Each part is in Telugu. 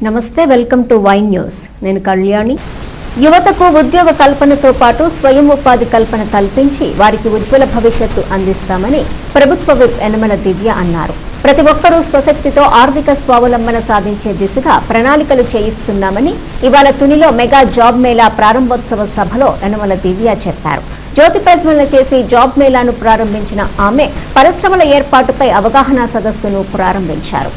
నమస్తే, వెల్కమ్ టు వై న్యూస్. నేను కళ్యాణి. యువతకు ఉద్యోగ కల్పనతో పాటు స్వయం ఉపాధి కల్పన కల్పించి వారికి ఉజ్వల భవిష్యత్తు అందిస్తామని ప్రభుత్వ విప్ యనమల దివ్య అన్నారు. ప్రతి ఒక్కరూ స్వశక్తితో ఆర్థిక స్వావలంబన సాధించే దిశగా ప్రణాళికలు చేయిస్తున్నామని ఇవాళ తునిలో మెగా జాబ్ మేళా ప్రారంభోత్సవ సభలో యనమల దివ్య చెప్పారు. జ్యోతి ప్రజ్వలన చేసి జాబ్ మేళాను ప్రారంభించిన ఆమె పరిశ్రమల ఏర్పాటుపై అవగాహన సదస్సును ప్రారంభించారు.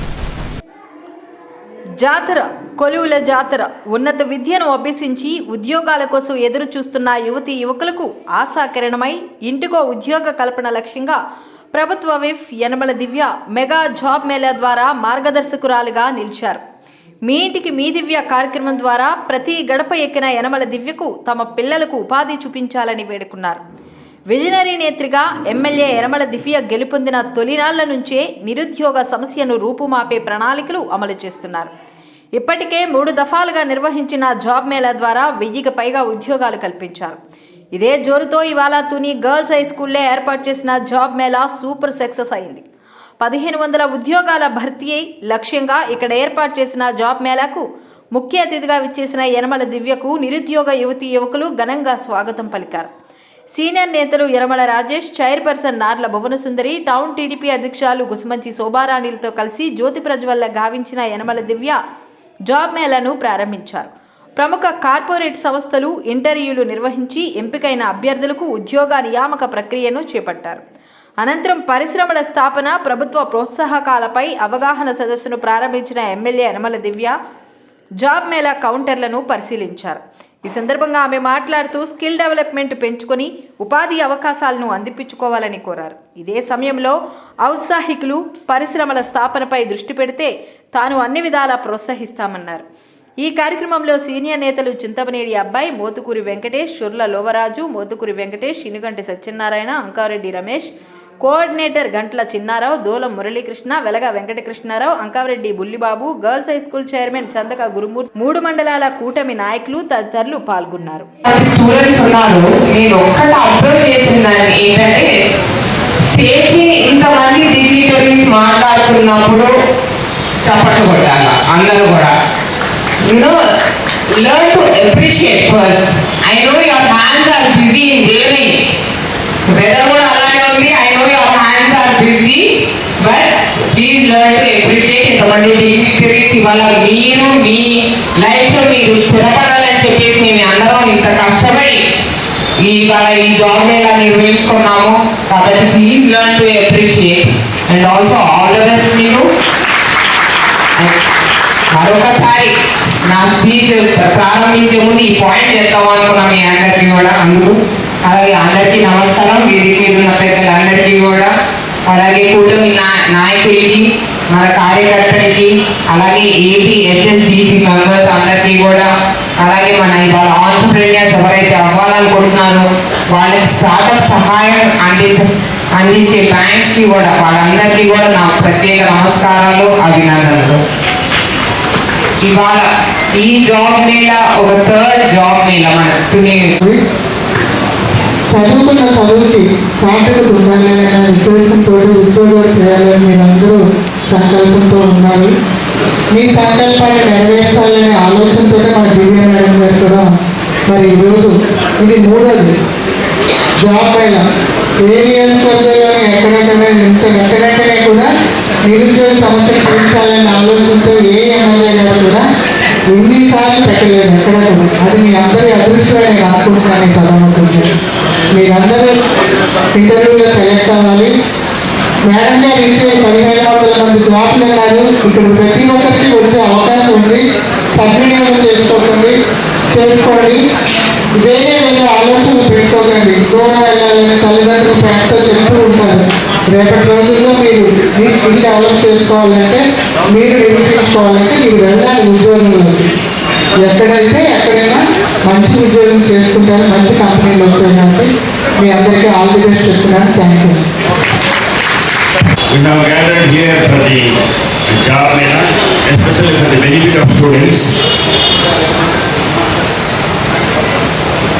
జాతర కొలువుల జాతర ఉన్నత విద్యను అభ్యసించి ఉద్యోగాల కోసం ఎదురు చూస్తున్న యువతీ యువకులకు ఆశాకిరణమై ఇంటికో ఉద్యోగ కల్పన లక్ష్యంగా ప్రభుత్వ విప్ యనమల దివ్య మెగా జాబ్ మేళా ద్వారా మార్గదర్శకురాలుగా నిలిచారు. మీ ఇంటికి మీ దివ్య కార్యక్రమం ద్వారా ప్రతి గడప ఎక్కిన యనమల దివ్యకు తమ పిల్లలకు ఉపాధి చూపించాలని వేడుకున్నారు. విజనరీ నేత్రిగా ఎమ్మెల్యే యనమల దివ్య గెలుపొందిన తొలినాళ్ల నుంచే నిరుద్యోగ సమస్యను రూపుమాపే ప్రణాళికలు అమలు చేస్తున్నారు. ఇప్పటికే 3 దఫాలుగా నిర్వహించిన జాబ్ మేళా ద్వారా 1000కి పైగా ఉద్యోగాలు కల్పించారు. ఇదే జోరుతో ఇవాళ తుని గర్ల్స్ హై స్కూల్లో ఏర్పాటు చేసిన జాబ్ మేళా సూపర్ సక్సెస్ అయింది. 1500 ఉద్యోగాల భర్తీ లక్ష్యంగా ఇక్కడ ఏర్పాటు చేసిన జాబ్ మేళాకు ముఖ్య అతిథిగా విచ్చేసిన యనమల దివ్యకు నిరుద్యోగ యువతీ యువకులు ఘనంగా స్వాగతం పలికారు. సీనియర్ నేతలు Yanamala Rajesh, chairperson Narla Bhuvanasundari, town TDP అధ్యక్షులు గుసుమంచి శోభారాణిలతో కలిసి జ్యోతి ప్రజ్వలన గావించిన యనమల దివ్య జాబ్ మేళాను ప్రారంభించారు. ప్రముఖ కార్పొరేట్ సంస్థలు ఇంటర్వ్యూలు నిర్వహించి ఎంపికైన అభ్యర్థులకు ఉద్యోగ నియామక ప్రక్రియను చేపట్టారు. అనంతరం పరిశ్రమల స్థాపన, ప్రభుత్వ ప్రోత్సాహకాలపై అవగాహన సదస్సును ప్రారంభించిన ఎమ్మెల్యే యనమల దివ్య జాబ్ మేళా కౌంటర్లను పరిశీలించారు. ఈ సందర్భంగా ఆమె మాట్లాడుతూ స్కిల్ డెవలప్మెంట్ పెంచుకొని ఉపాధి అవకాశాలను అందిపించుకోవాలని కోరారు. ఇదే సమయంలో ఔత్సాహికులు పరిశ్రమల స్థాపనపై దృష్టి పెడితే తాను అన్ని విధాలా ప్రోత్సహిస్తామన్నారు. ఈ కార్యక్రమంలో సీనియర్ నేతలు Chintamaneni Abbayi, Mothukuri Venkatesh, Shurla Lovaraju, Mothukuri Venkatesh, Inuganti Satyanarayana, Ankareddy Ramesh, coordinator Gantla Chinnarao, Dolam Muralikrishna, Velaga Venkatakrishnarao, Ankareddy Bullibabu, girls high school chairman Chandaka Gurumurthy, 3 మండలాల కూటమి నాయకులు తదితరులు పాల్గొన్నారు. Learn to appreciate first. I know your hands are busy in waving. Weather కూడా అలానే ఉంది. I know your hands are busy, but please learn to appreciate. ఇంతమంది డిగ్నిటరీస్ ఇవాళ మీరు మీ లైఫ్లో మీరు స్థిరపడాలని చెప్పేసి మేము అందరం ఇంత కష్టపడి ఇవాళ ఈ జాబ్ మేళా నిర్వహించుకున్నాము. కాబట్టి please learn to appreciate and also all the best. మీరు మరొకసారి నా స్పీచ్ ప్రారంభించే ముందు ఈ పాయింట్ చెప్తాము అనుకున్నాం మీ అందరికీ కూడా. అందుకు అలాగే అందరికీ నమస్కారం. వేదిక మీద ఉన్న పెద్దలందరికీ కూడా, అలాగే కూటమి నాయకులకి, మన కార్యకర్తలకి, అలాగే ఏపీ ఎస్ఎస్డిసి మెంబర్స్ అందరికీ కూడా, అలాగే మన ఇవాళ ఆంటర్‌ప్రెన్యూర్స్ ఎవరైతే అవ్వాలనుకుంటున్నారో వాళ్ళకి స్టార్టప్ సహాయం అందించే బ్యాంక్స్కి కూడా వాళ్ళందరికీ కూడా నా ప్రత్యేక నమస్కారాలు, అభినందనలు. ఇవాళ ఈ జాబ్ మేళా ఒక 3rd జాబ్ మేళా మన తుని. చదువుకున్న చదువుకి సార్థకత ఉండాలనే ఉద్దేశంతో ఉద్యోగాలు చేయాలని మీరందరూ సంకల్పంతో ఉన్నారు. మీ సంకల్పాన్ని నెరవేర్చాలనే ఆలోచనతో మన దివ్య మేడం గారు కూడా మరి ఈరోజు ఇది 3వది జాబ్ మేళా. ఏ నియోజకవర్గంలోని ఎక్కడెక్కడే కూడా నిరుద్యోగ సమస్యలు తీర్చాలనే ఆలోచనతో ఏ ఎమ్మెల్యే గారు కూడా ఎన్నిసార్లు పెట్టలేదు ఎక్కడ కూడా. అది మీ అందరి అదృష్టమే నేను అనుకుంటున్నాను. ఈ సభాముఖంగా మీరందరూ ఇంటర్వ్యూలో సెలెక్ట్ అవ్వాలి. మేడం గారు ఇచ్చే 1500 మంది జాబ్లు ఉన్నారు. ఇక్కడ ప్రతి ఒక్కరికి వచ్చే అవకాశం ఉంది. సద్వినియోగం చేసుకోండి. వేరే ఆలోచనలు పెట్టుకోకండి. దూరం వెళ్ళాలని తల్లిదండ్రులు ప్రేమతో చెప్తూ ఉంటారు. రేపటి రోజుల్లో మీరు మీ స్కిల్ డెవలప్ చేసుకోవాలంటే, మీరు నిరూపించుకోవాలంటే మీరు వెళ్ళాలి ఉద్యోగంలోకి. ఎక్కడైనా మంచి ఉద్యోగం చేసుకుంటారు, మంచి కంపెనీలు వచ్చాయంటే మీ అందరికీ ఆల్ ది బెస్ట్ చెప్తున్నాను. Thank you. We have gathered here for the job mela, especially for the benefit of students.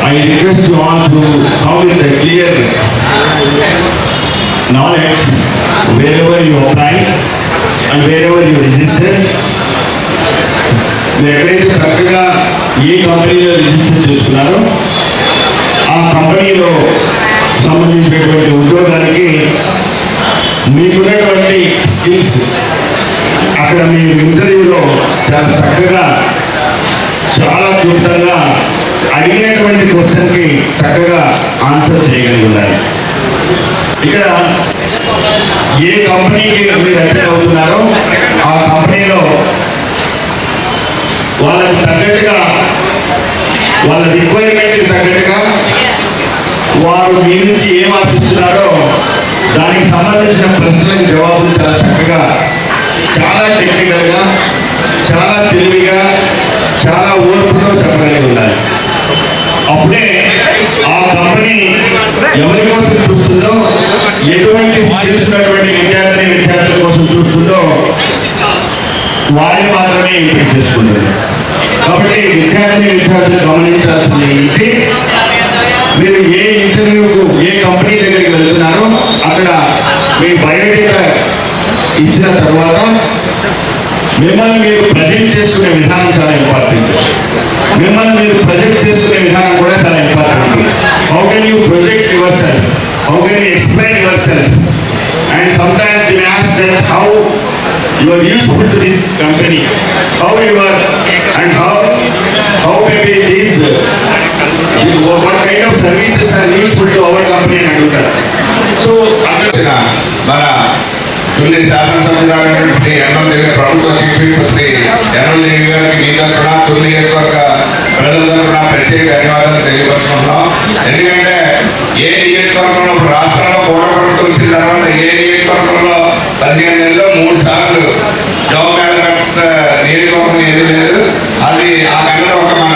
I request you all to come with a clear knowledge wherever you apply and wherever you register. మీరు ఎక్కడైతే చక్కగా ఏ కంపెనీలో రిజిస్టర్ చేసుకున్నారో ఆ కంపెనీలో సంబంధించినటువంటి ఉద్యోగానికి మీకున్నటువంటి స్కిల్స్ అక్కడ మీ ఇంటర్వ్యూలో చాలా చక్కగా చాలా క్లుప్తంగా అడిగినటువంటి క్వశ్చన్కి చక్కగా ఆన్సర్ చేయగలిగి ఉండాలి. ఇక్కడ ఏ కంపెనీకి మీరు అటెండ్ అవుతున్నారో ఆ కంపెనీలో వాళ్ళకి తగ్గట్టుగా వాళ్ళ రిక్వైర్మెంట్కి తగ్గట్టుగా వారు మీ నుంచి ఏం ఆశిస్తున్నారో దానికి సంబంధించిన ప్రశ్నలకు జవాబులు చాలా చక్కగా, చాలా టెక్నికల్గా, చాలా తెలివిగా, చాలా ఓర్పుతో చెప్పగలిగి ఉండాలి. అప్పుడే ఆ కంపెనీ ఎవరి కోసం చూస్తుందో, ఎటువంటి స్కిల్స్ ఉన్నటువంటి విద్యార్థుల కోసం చూస్తుందో వారిని మాత్రమే ఎంపిక చేసుకుంటుంది. కాబట్టి విద్యార్థులు గమనించాల్సింది ఏంటి, మీరు ఏ ఇంటర్వ్యూకు ఏ కంపెనీ దగ్గరికి వెళ్తున్నారో అక్కడ మీ బయోడేటా ఇచ్చిన తర్వాత మిమ్మల్ని మీరు ప్రజెంట్ చేసుకునే విధానం చాలా ఇంపార్టెంట్. మిమ్మల్ని మీరు ప్రజెంట్ చేసుకునే విధానం కూడా చాలా important. How can you project your self, how can you explain your self, and sometimes they ask that how you are useful to this company, how you are, and how maybe these what kind of services are useful to our company and adutar. So మన కొన్ని శాసనసభ్యులు శ్రీ ఎన్ఎల్ ప్రభుత్వ చీఫ్ విప్ శ్రీ ఎన్ఎల్ దేవి గారికి మీ తరఫున తొలి నియోజకవర్గ ప్రజల తరఫున ప్రత్యేక ధన్యవాదాలు తెలియపరుచుకుంటున్నాం. ఎందుకంటే ఏ నియోజకవర్గంలో రాష్ట్రంలో కూడా ప్రభుత్వం వచ్చిన తర్వాత ఏ నియోజకవర్గంలో 15 నెలల్లో 3 సార్లు జాబ్ మేనేజ్మెంట్ నియోజకవర్గం ఏది లేదు. అది ఆ కన్నా ఒక మన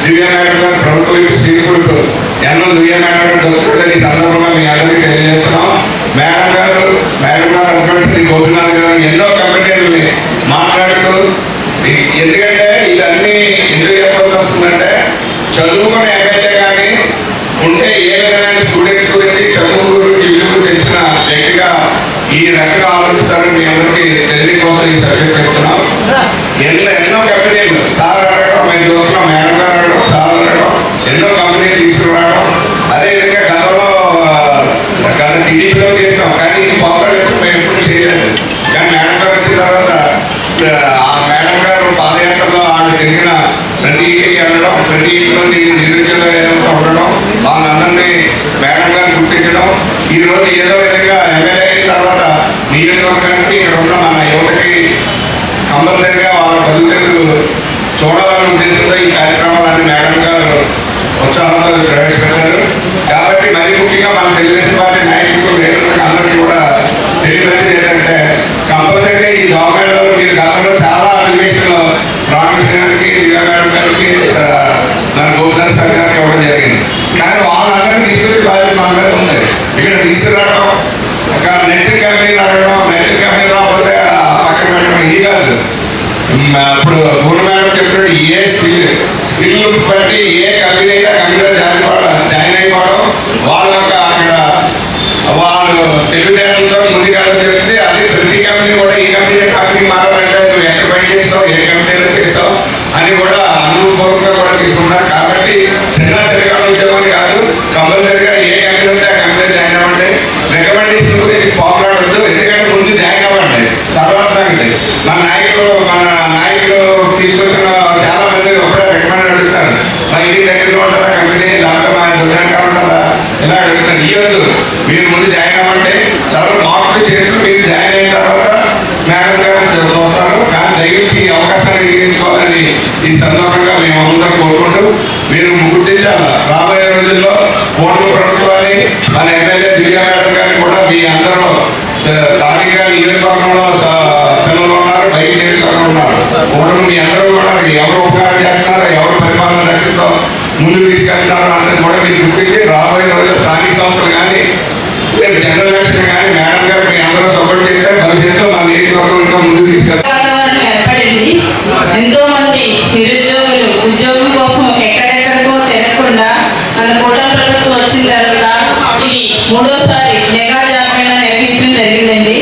దివ్య మేడం గారు ప్రభుత్వ శ్రీకుడు ఎన్నో దివ్య మేడం గారు దొరుకుతుందని ఈ సందర్భంగా మీ అందరికీ తెలియజేస్తున్నాం. మేడం గారు హస్బెండ్ శ్రీ గోపినాథ్ గారు ఎన్నో కంపెనీలని మాట్లాడుతూ, ఎందుకంటే ఇదన్నీ ఎందుకు చెప్పాల్సి వస్తుందంటే చదువుకునే ఎమ్మెల్యే కానీ ఉంటే ఏ విధమైన స్టూడెంట్స్ గురించి చదువు గురించి విలువ తెలిసిన వ్యక్తిగా ఈ రకంగా ఆలోచిస్తారని మీ అందరికీ తెలియని కోసం ఈ సబ్జెక్ట్ పెడుతున్నాం. ఎన్నో కంపెనీలు సార్ అడగడం, మేము చూస్తున్నాం మేడం గారు అడగడం, సార్ అడగడం, ఎన్నో కంపెనీలు తీసుకురావడం. అదేవిధంగా గత టీడీపీలో చేసాం, కానీ ఈ పాపులర్ మేము ఎప్పుడు చేయలేదు. కానీ మేడం గారు వచ్చిన తర్వాత ఆ మేడం గారు పాదయాత్రలో ఆమె జరిగిన ప్రతి ఇంటికి వెళ్ళడం, ప్రతి ఇంట్లో నిరుద్యోగ ఉండడం, వాళ్ళందరినీ మేడం గారు గుర్తించడం, ఈరోజు ఏదో విధంగా ఎమ్మెల్యే అయిన తర్వాత నియోజకవర్గానికి ఇక్కడ ఉన్న మన యువతకి కంపల్సరిగా వాళ్ళ బతుకులు చూడాలని ఉద్దేశంతో ఈ కార్యక్రమాలన్నీ మేడం గారు ఉత్సాహంతో ప్రవేశపెట్టారు. కాబట్టి మరీ ముఖ్యంగా మన తెలుగుదేశం పార్టీ నాయకులు లీడర్లకు అందరికీ కూడా తెలియజేది ఏంటంటే కంపల్సరిగా ఈ గవర్నమెంట్లో మీరు గతంలో చాలా అప్లికేషన్లు రామకృష్ణ గారికి, దివ్య మేడం గారికి, మన గోపినాథ్ సార్ గారికి ఇవ్వడం జరిగింది. కానీ వాళ్ళందరినీ తీసుకొచ్చే బాధ్యత మన మీద ఉంది. ఇక్కడ తీసుకురావడం, ఒక నెక్స్ట్ కంపెనీలు అడగడం, నెక్స్ట్ కంపెనీ రాకపోతే పక్కన పెట్టడం ఇది కాదు. ఇప్పుడు గురు మేడం చెప్పినట్టు ఏ స్కిల్ బట్టి ఏ కంపెనీ అయితే కంపెనీలో జాయిన్ అయిపోవడం, వాళ్ళ యొక్క అక్కడ వాళ్ళు తెలివితేటలతో ముందుకెళ్ళడం జరిగింది. అది ప్రతి కంపెనీ కూడా ఈ కంపెనీ మారాలంటే నువ్వు ఎక్కడ పని చేస్తావు, ఏ కంపెనీలో చేస్తావు అని కూడా అనుభవపూర్వకంగా కూడా తీసుకున్నారు. కాబట్టి చిన్న సరిగా ఉద్యోగం కాదు, కంపల్సరిగా ఏ కంపెనీ ఉంటే ఆ కంపెనీ జాయిన్ అవ్వండి. రికమెండేషన్ గురించి పోరాడద్దు, ఎందుకంటే ముందు జాయిన్ అవ్వండి, తర్వాత సంగతి. మన నాయకులు తీసుకొచ్చిన చాలా మంది ఒకటే రికమెండ్ అడుగుతారు, మా ఇంటి దగ్గర ఉంటుందా కంపెనీ, లేకపోతే మా దుర్గానికి ఉంటుందా, ఇలా అడుగుతారు. ఇవ్వద్దు, మీరు ముందు జాయిన్ అవ్వండి, తర్వాత మార్కులు చేస్తూ మీరు జాయిన్ అయిన తర్వాత మేడం గారు చూస్తారు. కానీ దయచేసి ఈ అవకాశాన్ని వినియోగించుకోవాలని ఈ సందర్భంగా మేము అందరం కోరుకుంటూ మీరు గుర్తించాలి. రాబోయే రోజుల్లో కూటమి ప్రభుత్వాన్ని మన ఎమ్మెల్యే దివ్య మేడం గారిని కూడా మీ అందరూ స్థానిక నియోజకవర్గంలో పిల్లలు ఉన్నారు, బయట నియోజకవర్గంలో ఉన్నారు, కూటమి మీ అందరూ కూడా ఎవరు ఉపకారం చేస్తున్నారో, ఎవరు పరిపాలన దక్షతో ముందుకు తీసుకెళ్తున్నారో అన్నది కూడా మీరు గుర్తించి రాబోయే రోజుల్లో స్థానిక సంస్థలు కానీ జనరల్ ఎలక్షన్ కానీ మేడం గారు మీ అందరూ సపోర్ట్ చేస్తే భవిష్యత్తులో మన నియోజకవర్గం ఇంకా ముందుకు తీసుకెళ్తారు. ఎంతో మంది నిరుద్యోగులు ఉద్యోగం కోసం ఎక్కడెక్కడికో తిరగకుండా మన కూటమి ప్రభుత్వం వచ్చిన తర్వాత ఇది 3వ మెగా జాబ్ మేళా నిర్వహించడం జరిగిందండి.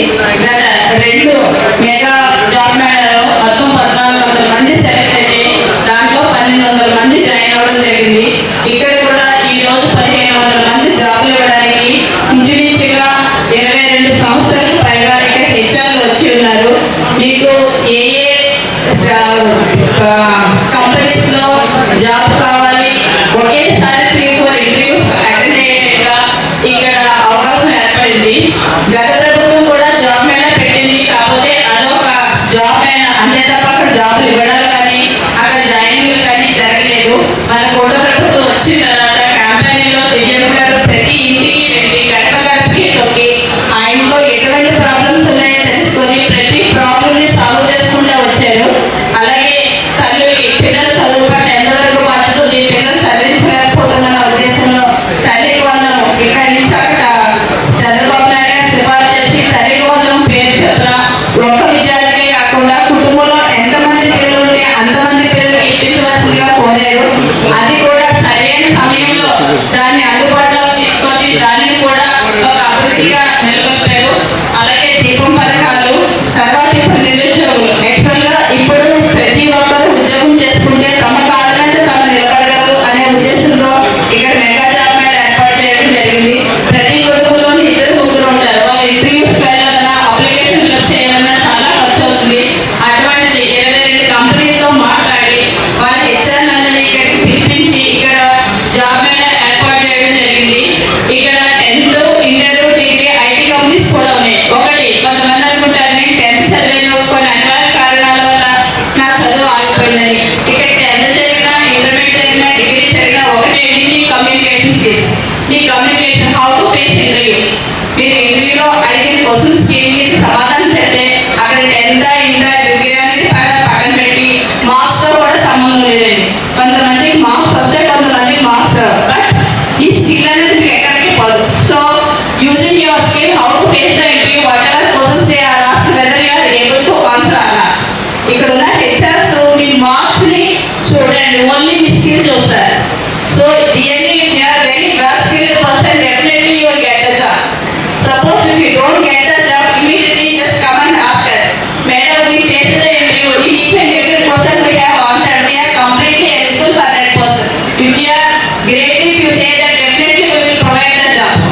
గత 2 మెగా జాబ్ మేళాలో మొత్తం 1400 మంది సెలెక్ట్ అయితే కంపెనీస్ లో జాబ్ కావాలి, ఒకేసారి 3-4 ఇంటర్వ్యూస్ అటెండ్ అయ్యేట్టుగా ఇక్కడ అవకాశం ఏర్పడింది. గత ప్రభుత్వం కూడా జాబ్ మేళా పెట్టింది, కాకపోతే అదొక జాబ్ మేళా అంతే తప్ప అక్కడ జాబులు ఇవ్వడాలు కానీ అక్కడ జాయినింగ్లు కానీ జరగలేదు. మన కూడా ప్రభుత్వం వచ్చిన తర్వాత క్యాంపెయిన్లో దివ్యమ్మ గారు ప్రతి ఇంటికి వెళ్ళి గడప గడపకి తొక్కి ఆ ఇంట్లో ఎటువంటి ప్రాబ్లమ్స్ ఉన్నాయో తెలుసుకొని ప్రతి ప్రాబ్లమ్ ని సాల్వ్ చేసుకుంటూ వచ్చారు. అలాగే తల్లికి పిల్లలు చదువు పట్ల ఎంతవరకు బాధ్యత ఉంది, పిల్లలు చదివించలేకపోతున్న ఉద్దేశంలో తల్లికి వందనం ఇక్కడి నుంచి అక్కడ చంద్రబాబు నాయుడు గారు సిఫార్సు చేసి తల్లికి వందనం పేరు చెప్పిన ఒక్క విద్యార్థికే కాకుండా కుటుంబంలో ఎంతమంది పిల్లలు ఉంటే అంతమంది పిల్లలు ఇప్పించవలసిందిగా కోరారు. అది కూడా సరైన సమయంలో దాన్ని అందుబాటులో తీసుకొని దానిని కూడా ఒక అభివృద్ధిగా నిలబెట్టారు. అలాగే దీపం పథకాలు, తర్వాత ఇప్పుడు నిరుద్యోగులు యాక్చువల్ గా ఇప్పుడు ప్రతి ఒక్కరు ఉద్యోగం చేసుకుంటే తమ కాళ్ళ మీద తాము నిలబడగలరు అనే ఉద్దేశంతో ఇక్కడ మెగా జాబ్ మేళా ఏర్పాటు చేయడం జరిగింది. ప్రతి కుటుంబంలోని 2-3 ఉంటారు. వాళ్ళు ఇంటర్వ్యూస్ వెళ్ళాలన్నా అప్లికేషన్ ఫిల్అప్ చేయాలన్నా చాలా ఖర్చు అవుతుంది. అటువంటిది 22 కంపెనీలతో మాట్లాడి వాళ్ళ హెచ్ఆర్ నందని ఇక్కడికి పిలిపించి ఇక్కడ జాబ్ మేళా ఏర్పాటు చేయడం జరిగింది. ఇక్కడ 10th, inter, degree, IT companies కూడా ఉన్నాయి. ఒకటి కొంతమంది అనుకుంటారు నేను 10th చదివాను, కొన్ని అనివార్య కారణాల వల్ల నా చదువు ఆగిపోయిందని. ఇక్కడ 10th జరిగినా, ఇంటర్మీడియట్ జరిగినా, డిగ్రీ జరిగినా ఒకటే మీ కమ్యూనికేషన్ స్కిల్స్. మీ communication how to face interview. మీరు ఇంటర్వ్యూలో అడిగిన క్వశ్చన్స్ కి మీరు సమాధానం చెప్తే అక్కడ 10th, ఇంటర్, డిగ్రీ అనేది పక్కన పెట్టి మార్క్స్ తో కూడా సంబంధం లేదండి. కొంతమందికి మార్క్స్ వస్తే కొంతమందికి మార్క్స్ రావు. బట్ ఈ స్కిల్ అనేది మీకు ఎక్కడికి పోదు. So using your skill how to face the interview, whatever questions they are asked whether you are able to answer or not. ఇక్కడ ఉన్న హెచ్ఆర్స్ మీ మార్క్స్ ని చూడండి, ఓన్లీ మీ స్కిల్ చూస్తారు. So really if you are very well skilled person definitely you will get the job. Suppose if you don't get the job, immediately just come and ask us, madam, we faced the interview. In each and every person we have answered. We are completely eligible for that person. If you are great, if you say that, definitely we will provide the jobs.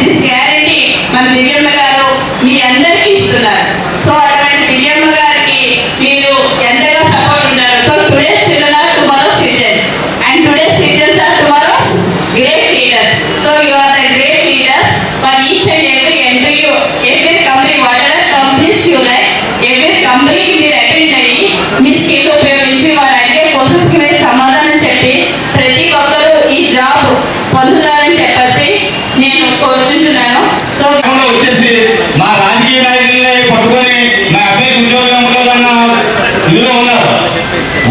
This guarantee మన దివ్యమ్మ గారు మీ అందరికీ ఇస్తున్నారు. సో అటువంటి దివ్యమ్మ గారికి మీరు ఎంతగా సపోర్ట్ ఉంటారు. So today's children are tomorrow's citizens and today's citizens are tomorrow's great leaders. So you are the great leaders for each and every interview, every company, whatever companies you like, every company మీరు అటెండ్ అయ్యి మీ స్కిల్ ఉపయోగించి వారు అడిగే క్వశ్చన్స్ కి సమాధానం చెప్పి ప్రతి ఒక్కరూ ఈ జాబ్ పొందుతారని చెప్పేసి నేను కోరుకుంటున్నాను. సో వచ్చేసి మా రాజకీయ నాయకుల్ని పట్టుకొని మా అబ్బాయికి ఉద్యోగం ఉండదన్న ఇందులో ఉన్నారు.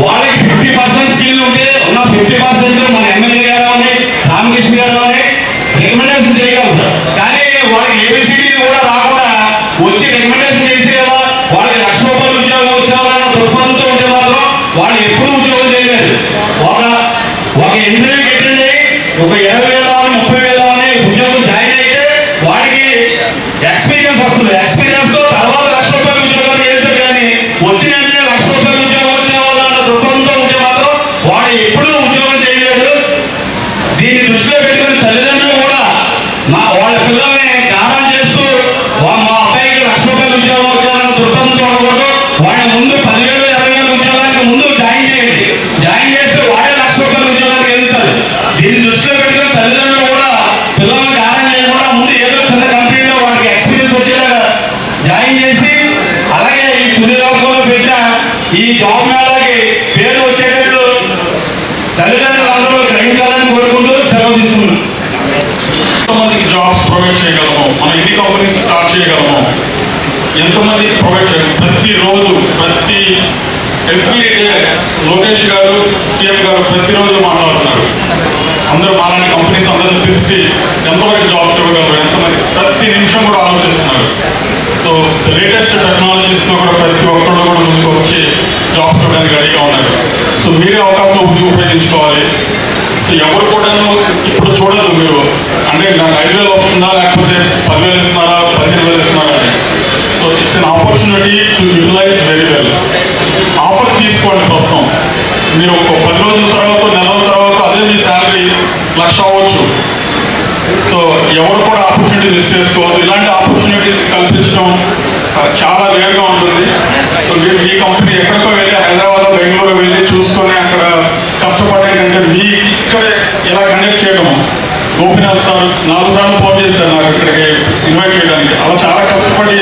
వాళ్ళకి 50% స్కిల్ ఉంటే ఉన్న 50% మన ఎమ్మెల్యే గారు రామకృష్ణ గారు రికమెండేషన్ చేయగలరు. కానీ వాళ్ళకి ఏబిసిడి కూడా రాకుండా వచ్చి రికమెండేషన్ చేసి వాళ్ళకి ₹1,00,000 ఉద్యోగం వచ్చేవాళ్ళన్న దృక్పథంతో ఉంటే మాత్రం వాళ్ళు ఎప్పుడూ ఉద్యోగం చేయలేదు. ఒక ఇంటర్వ్యూకి అటెండ్ అయ్యి ఒక 20,000, 30,000 ఉద్యోగం జాయిన్ అయితే వాడికి ఎక్స్పీరియన్స్ వస్తుంది. ఎక్స్పీరియన్స్ తో తర్వాత ₹1,00,000 ఉద్యోగానికి వెళ్తారు. కానీ వచ్చిన ₹1,00,000 ఉద్యోగం వచ్చేవాళ్ళన్న దృక్పథంతో ఉంటే మాత్రం వాడు ఎప్పుడూ ఉద్యోగం చేయలేదు. దీన్ని దృష్టిలో పెట్టుకుని తల్లిదండ్రులు కూడా వాళ్ళ పిల్లల్ని గానం చేస్తూ మా అబ్బాయికి ₹1,00,000 ఉద్యోగం వచ్చారన్న దృక్పథంతో ఉండకూడదు. వాడిని ముందు 10,000, 20,000 ఉద్యోగానికి ముందు జాయిన్ చేయండి. జాయిన్ చేస్తే వాడే ₹1,00,000 ఉద్యోగానికి వెళ్తారు. దీన్ని దృష్టిలో పెట్టుకుని తల్లిదండ్రులు కూడా పిల్లల్ని గానం చేయకుండా ముందు ఏదో చిన్న కంపెనీలో వాడికి ఎక్స్పీరియన్స్ వచ్చేలా జాయిన్ చేసి అలాగే ఈ పులిలోకంలో పెట్టిన ఈ జాబ్ మేళాకి పేరు వచ్చేటట్లు తల్లిదండ్రులు అందరూ గ్రహించాలని కోరుకుంటూ సెలవు తీసుకున్నాం. ఎంతమందికి జాబ్స్ ప్రొవైడ్ చేయగలము, మనం ఎన్ని కంపెనీస్ స్టార్ట్ చేయగలము, ఎంతమందికి ప్రొవైడ్ చేయగలము. ప్రతిరోజు ఎవ్రీ డే లోకేష్ గారు, సీఎం గారు ప్రతిరోజు మాట్లాడుతున్నారు. అందరూ మాలాంటి కంపెనీస్ అందరూ పిలిచి ఎంతవరకు జాబ్స్ ఇవ్వగలరు, ఎంతమంది ప్రతి నిమిషం కూడా ఆలోచిస్తున్నారు. సో లేటెస్ట్ టెక్నాలజీస్లో కూడా ప్రతి ఒక్కళ్ళు కూడా ముందుకు వచ్చి జాబ్స్ ఇవ్వడానికి రెడీగా ఉన్నారు. సో మీరే అవకాశం ఉపయోగించుకోవాలి. సో ఎవరు కూడాను ఇప్పుడు చూడదు మీరు అంటే నాకు 5,000 వస్తుందా లేకపోతే 10,000 ఇస్తున్నారా 15,000 ఇస్తున్నారా అని. So it's an opportunity to utilise very well. Offer తీసుకోండి. ప్రస్తుతం మీరు ఒక 10 రోజుల తర్వాత, నెల తర్వాత అదే మీ శాలరీ ₹1,00,000 అవ్వచ్చు. సో ఎవరు కూడా ఆపర్చునిటీ మిస్ చేసుకోవద్దు. ఇలాంటి ఆపర్చునిటీస్ కల్పించడం చాలా రేర్గా ఉంటుంది. సో మీరు ఈ కంపెనీ ఎక్కడికో వెళ్ళి హైదరాబాద్ బెంగళూరు వెళ్ళి చూసుకొని అక్కడ కష్టపడే కంటే మీ ఇక్కడే ఇలా కండక్ట్ చేయడం. గోపినాథ్ సార్ 4 సార్లు ఫోన్ చేశారు నాకు ఇక్కడికి ఇన్వైట్ చేయడానికి. అలా చాలా కష్టపడి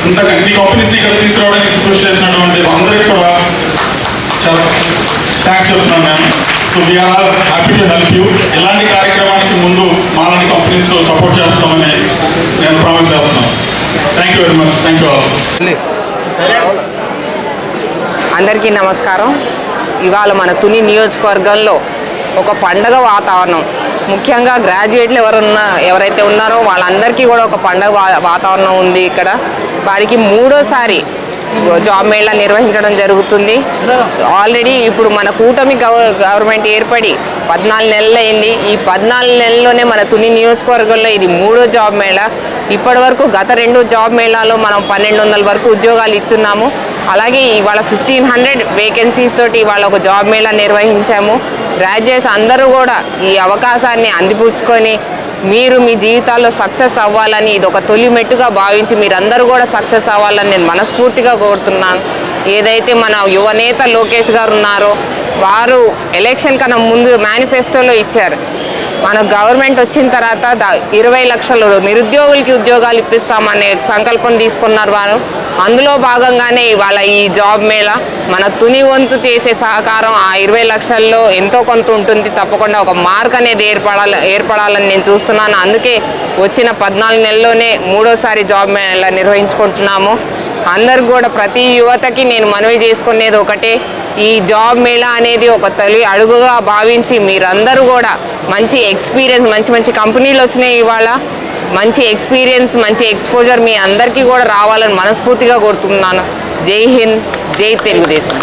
ఇంత ఈ కంపెనీస్ ఇక్కడ తీసుకురావడానికి కృషి చేసినటువంటి అందరికీ కూడా చాలా థ్యాంక్స్ చెప్తున్నాను నేను. So we are all happy to help you. ఇలాంటి కార్యక్రమానికి ముందు మాలాంటి కంపెనీస్ సపోర్ట్ చేస్తామని నేను ప్రామిస్ చేస్తున్నాను. Thank you very much. Thank you all. అందరికీ నమస్కారం. ఇవాళ మన తుని నియోజకవర్గంలో ఒక పండగ వాతావరణం, ముఖ్యంగా గ్రాడ్యుయేట్లు ఎవరైతే ఉన్నారో వాళ్ళందరికీ కూడా ఒక పండగ వాతావరణం ఉంది. ఇక్కడ వారికి 3వ జాబ్ మేళా నిర్వహించడం జరుగుతుంది. ఆల్రెడీ ఇప్పుడు మన కూటమి గవర్నమెంట్ ఏర్పడి 14 నెలలు అయింది. ఈ 14 నెలల్లోనే మన తుని నియోజకవర్గంలో ఇది 3వ జాబ్ మేళా. ఇప్పటి వరకు గత 2 జాబ్ మేళాలో మనం 1200 వరకు ఉద్యోగాలు ఇస్తున్నాము. అలాగే ఇవాళ 1500 వేకెన్సీస్ తోటి ఇవాళ ఒక జాబ్ మేళా నిర్వహించాము. గ్రాడ్యుయేట్స్ అందరూ కూడా ఈ అవకాశాన్ని అందిపుచ్చుకొని మీరు మీ జీవితాల్లో సక్సెస్ అవ్వాలని, ఇది ఒక తొలి మెట్టుగా భావించి మీరందరూ కూడా సక్సెస్ అవ్వాలని నేను మనస్ఫూర్తిగా కోరుతున్నాను. ఏదైతే మన యువనేత లోకేష్ గారు ఉన్నారో వారు ఎలక్షన్ కన్నా ముందు మేనిఫెస్టోలో ఇచ్చారు, మన గవర్నమెంట్ వచ్చిన తర్వాత 20 లక్షలు నిరుద్యోగులకి ఉద్యోగాలు ఇప్పిస్తామనే సంకల్పం తీసుకున్నారు వారు. అందులో భాగంగానే ఇవాళ ఈ జాబ్ మేళా మన తుని వంతు చేసే సహకారం ఆ 20 లక్షల్లో ఎంతో కొంత ఉంటుంది. తప్పకుండా ఒక మార్క్ అనేది ఏర్పడాలని నేను చూస్తున్నాను. అందుకే వచ్చిన 14 నెలల్లోనే 3వ జాబ్ మేళా నిర్వహించుకుంటున్నాము. అందరు కూడా ప్రతి యువతకి నేను మనవి చేసుకునేది ఒకటే, ఈ జాబ్ మేళా అనేది ఒక తొలి అడుగుగా భావించి మీరందరూ కూడా మంచి ఎక్స్పీరియన్స్, మంచి కంపెనీలు వచ్చినాయి ఇవాళ, మంచి ఎక్స్పీరియన్స్, మంచి ఎక్స్పోజర్ మీ అందరికీ కూడా రావాలని మనస్ఫూర్తిగా కోరుతున్నాను. జై హింద్, జై తెలుగుదేశం.